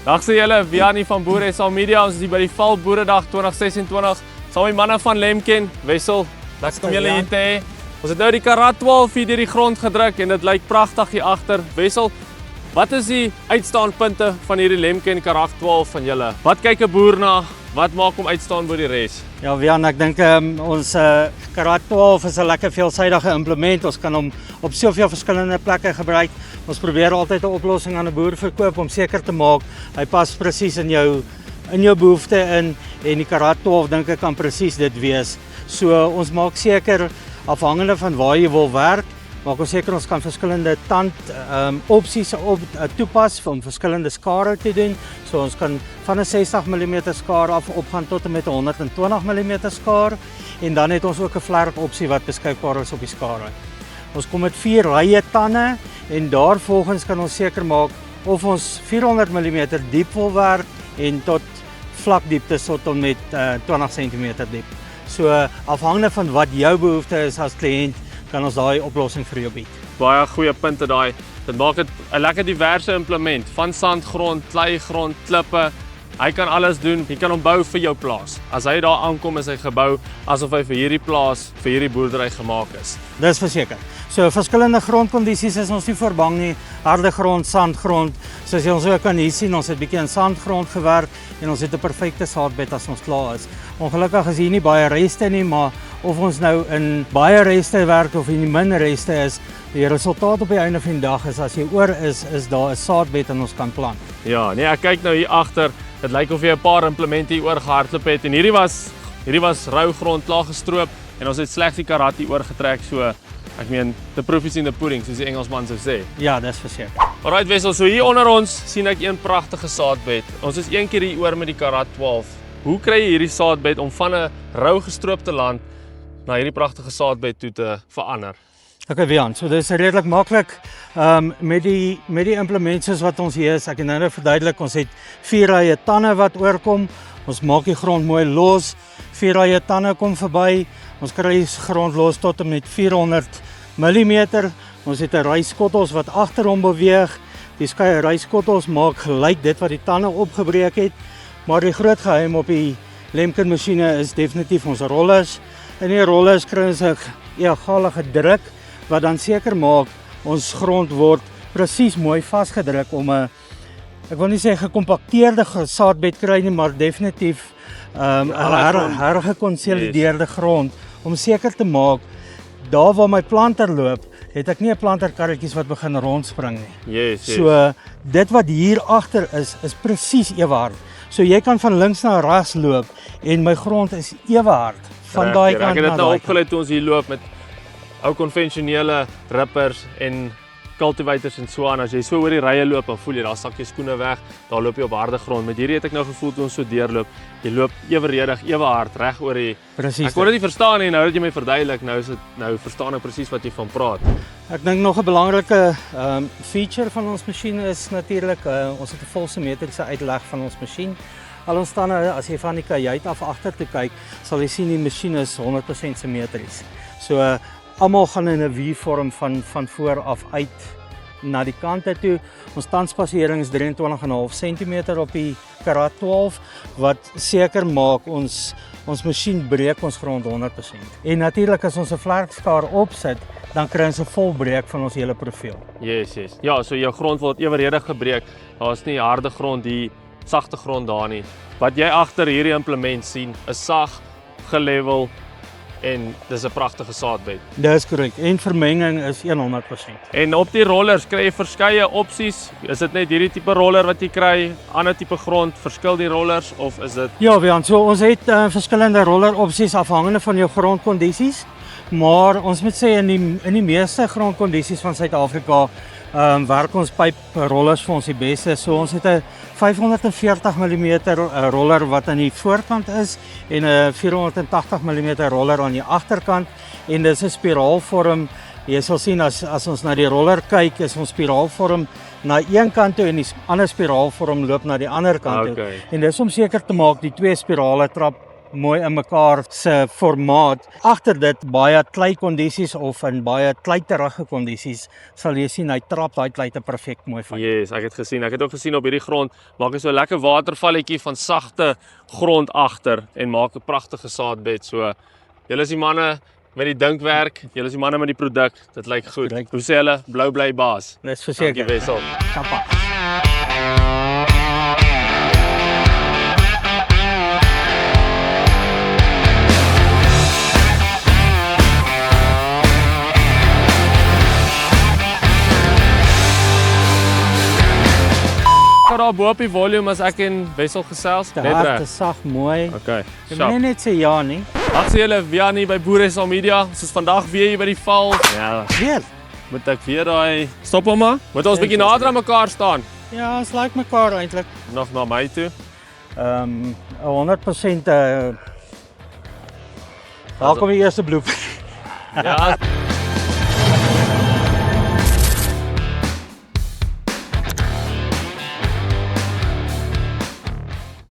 Dag sê julle, Vianney van Boere SA Media, ons is hier by die Val Boeredag 2026, saam met die manne van Lemken, Wessel, lekker om julle hier te hê. Ons het nou die Karat 12 hier deur die grond gedruk en dit lyk pragtig hier agter. Wessel, wat is die uitstaanpunte van hierdie Lemken Karat 12 van julle? Wat kyk 'n boer na? Wat maak hom uitstaan bo die res? Ja, Wian, ek dink ons Karat 12 is 'n lekker veelsidige implement. Ons kan hom op soveel verskillende plekke gebruik. Ons probeer altyd 'n oplossing aan 'n boer verkoop om seker te maak hy pas presies in jou behoefte in en die Karat 12 dink ek kan presies dit wees. So ons maak seker afhangende van waar jy wil werk, maak ons seker ons kan verskillende opsies toepas om verskillende skare te doen. So ons kan van 'n 60 mm skaar af opgaan tot en met 'n 120 mm skaar en dan het ons ook 'n vlerk opsie wat beskikbaar is op die skare. Ons kom met 4 rye tande en daarvolgens kan ons seker maak of ons 400 mm diep wil werk en tot vlakdiepte tot en met 20 cm diep. So afhangende van wat jou behoefte is as kliënt, kan ons daai oplossing vir jou bied. Baie goeie punte daai. Dit maak dit 'n lekker diverse implement, van sandgrond, kleigrond, klippe. Hy kan alles doen. Jy kan hom bou vir jou plaas. As hy daar aankom, is hy gebou asof hy vir hierdie plaas, vir hierdie boerdery gemaak is. Dis verseker. So verskillende grondkondisies is ons nie voor bang nie. Harde grond, sandgrond. Soos jy ons ook kan hier sien, ons het bietjie in sandgrond gewerk en ons het 'n perfekte saadbed as ons klaar is. Ongelukkig is hier nie baie reste nie, maar of ons nou in baie reste werk of in min reste is, die resultaat op die einde van die dag is as jy oor is daar 'n saadbed en ons kan plant. Ja, nee, ek kyk nou hier agter. Dit lyk of jy 'n paar implemente hier oor gehardloop het en hierdie was rou grond klaar gestroop en ons het slegs die karat hier oorgetrek, so ek meen the proof is in the pudding, soos die Engelsman sou sê. Ja, dis verseker. Alright Wessel, so hier onder ons sien ek een pragtige saadbed. Ons is een keer hier oor met die Karat 12. Hoe kry jy hierdie saadbed om van 'n rou gestroopte land na hierdie pragtige saadbed toe te verander? Okay, Wian, so dit is redelik maklik met die implement soos wat ons hier is. Ek het nou verduidelik, ons het 4 rye tande wat oorkom. Ons maak die grond mooi los. 4 rye tande kom verby. Ons kry die grond los tot en met 400 mm. Ons het 'n ryskottels wat agter hom beweeg. Die skei ryskottels maak gelyk dit wat die tande opgebreek het. Maar die groot geheim op die Lemken masjiene is definitief ons rollers. In die rollers kry ons 'n egalige druk wat dan seker maak ons grond word presies mooi vasgedruk om 'n, ek wil nie sê gekompakteerde saadbed kry nie, maar definitief 'n hergekonsolideerde grond om seker te maak daar waar my planter loop, het ek nie 'n planterkarretjies wat begin rondspring nie. Yes. So dit wat hier agter is presies ewe hard. So jy kan van links na regs loop en my grond is ewe hard van daai kant na daai kant. Ek het dit nou opgelê toe ons hier loop met ou konvensionele rippers en cultivators en so aan. As jy so oor die rye loop, dan voel jy daar sak jy skoene weg, daar loop jy op harde grond. Met hierdie het ek nou gevoel toe ons so deurloop, jy loop eweredig, ewe hard reg oor die. Presies. Ek kon dit nie verstaan nie, nou dat jy my verduidelik, nou verstaan ek presies wat jy van praat. Ek dink nog 'n belangrike feature van ons masjien is natuurlik ons het 'n volsimmetriese uitleg van ons masjien. Al ons tande, as jy van die kajuit af agter toe kyk, sal jy sien die masjien is 100% simmetries. So almal gaan in 'n V-vorm van voor af uit na die kante toe. Ons tandspasering is 23,5 cm op die Karat 12 wat seker maak ons masjien breek ons grond 100%. En natuurlik as ons 'n vlerkskaar opsit, dan kry ons 'n volbreek van ons hele profiel. Yes. Ja, so jou grond word eweredig gebreek. Daar's nie harde grond hier, sagte grond daar nie. Wat jy agter hierdie implement sien, is sag, gelevel en dis 'n pragtige saadbed. Dis korrek. En vermenging is 100%. En op die rollers kry jy verskeie opsies. Is dit net hierdie tipe roller wat jy kry, ander tipe grond, verskil die rollers of is dit? Ja, Wian, so ons het verskillende roller opsies afhangende van jou grondkondisies. Maar ons moet sê in die meeste grondkondisies van Suid-Afrika werk ons pyprollers vir ons die beste. So ons het 'n 540 mm roller wat aan die voorkant is en 'n 480 mm roller aan die agterkant en dis 'n spiraalvorm. Jy sal sien as ons na die roller kyk, is ons spiraalvorm na een kant toe en die ander spiraalvorm loop na die ander kant toe. En dis om seker te maak die twee spirale trap mooi in mekaar se formaat. Agter dit baie kleikondisies of in baie kleiterige kondisies sal jy sien hy trap daai kleite perfek mooi van. Yes, ek het gesien. Ek het ook gesien op hierdie grond maak hy so 'n lekker watervalletjie van sagte grond agter en maak 'n pragtige saadbed. So julle is die manne met die dinkwerk, julle is die manne met die produk. Dit lyk goed. Hoe sê hulle? Blou bly baas. Dis verseker. Dankie Wessel. Kappa. Daar bo op die volume as ek en Wessel gesels. Te hard, te sag, mooi. Okay. Jy moet net sê ja nie. Wat sê julle weer nie by Boere Social Media? Soos vandag weer hier by die val. Ja, Weer. moet ek weer daai stop hom maar. Moet ons bietjie nader aan mekaar staan. Ja, ons like mekaar eintlik. Nog na my toe. 100% daar kom die eerste bloep. Ja.